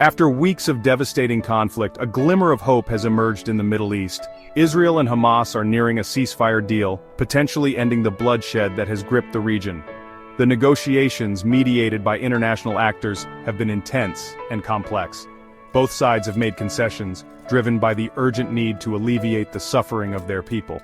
After weeks of devastating conflict, a glimmer of hope has emerged in the Middle East. Israel and Hamas are nearing a ceasefire deal, potentially ending the bloodshed that has gripped the region. The negotiations, mediated by international actors, have been intense and complex. Both sides have made concessions, driven by the urgent need to alleviate the suffering of their people.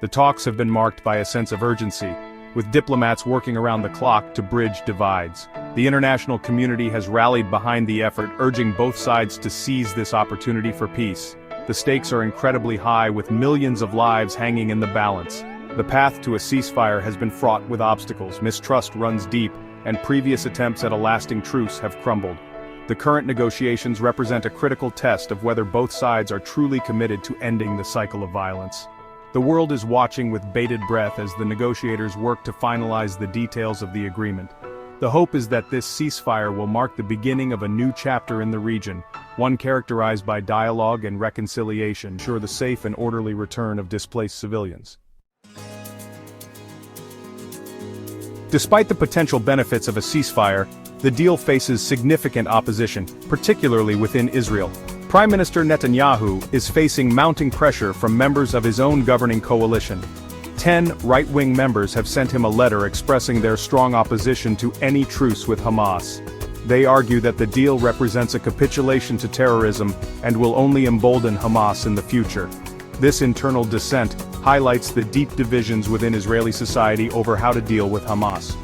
The talks have been marked by a sense of urgency, with diplomats working around the clock to bridge divides. The international community has rallied behind the effort, urging both sides to seize this opportunity for peace. The stakes are incredibly high, with millions of lives hanging in the balance. The path to a ceasefire has been fraught with obstacles, mistrust runs deep, and previous attempts at a lasting truce have crumbled. The current negotiations represent a critical test of whether both sides are truly committed to ending the cycle of violence. The world is watching with bated breath as the negotiators work to finalize the details of the agreement. The hope is that this ceasefire will mark the beginning of a new chapter in the region, one characterized by dialogue and reconciliation, to ensure the safe and orderly return of displaced civilians. Despite the potential benefits of a ceasefire, the deal faces significant opposition, particularly within Israel. Prime Minister Netanyahu is facing mounting pressure from members of his own governing coalition. 10 right-wing members have sent him a letter expressing their strong opposition to any truce with Hamas. They argue that the deal represents a capitulation to terrorism and will only embolden Hamas in the future. This internal dissent highlights the deep divisions within Israeli society over how to deal with Hamas.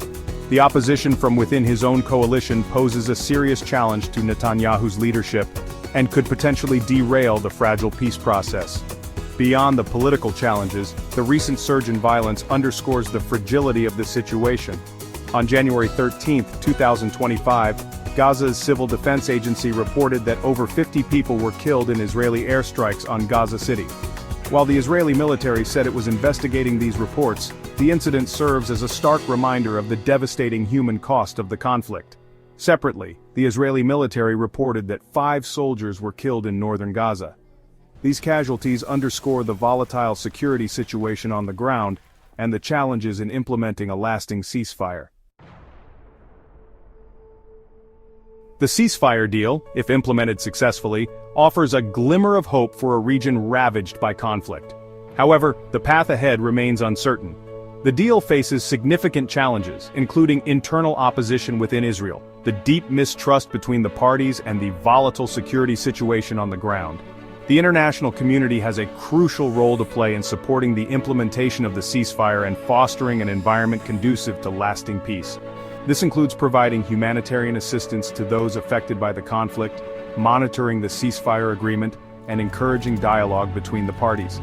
The opposition from within his own coalition poses a serious challenge to Netanyahu's leadership and could potentially derail the fragile peace process. Beyond the political challenges, the recent surge in violence underscores the fragility of the situation. On January 13, 2025, Gaza's Civil Defense Agency reported that over 50 people were killed in Israeli airstrikes on Gaza City. While the Israeli military said it was investigating these reports, the incident serves as a stark reminder of the devastating human cost of the conflict. Separately, the Israeli military reported that 5 soldiers were killed in northern Gaza. These casualties underscore the volatile security situation on the ground and the challenges in implementing a lasting ceasefire. The ceasefire deal, if implemented successfully, offers a glimmer of hope for a region ravaged by conflict. However, the path ahead remains uncertain. The deal faces significant challenges, including internal opposition within Israel, the deep mistrust between the parties, and the volatile security situation on the ground. The international community has a crucial role to play in supporting the implementation of the ceasefire and fostering an environment conducive to lasting peace. This includes providing humanitarian assistance to those affected by the conflict, monitoring the ceasefire agreement, and encouraging dialogue between the parties.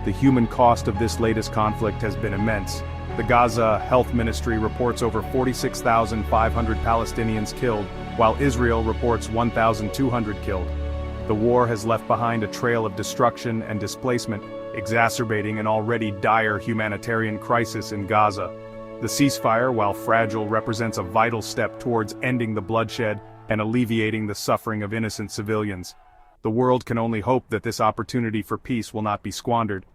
The human cost of this latest conflict has been immense. The Gaza Health Ministry reports over 46,500 Palestinians killed, while Israel reports 1,200 killed. The war has left behind a trail of destruction and displacement, exacerbating an already dire humanitarian crisis in Gaza. The ceasefire, while fragile, represents a vital step towards ending the bloodshed and alleviating the suffering of innocent civilians. The world can only hope that this opportunity for peace will not be squandered,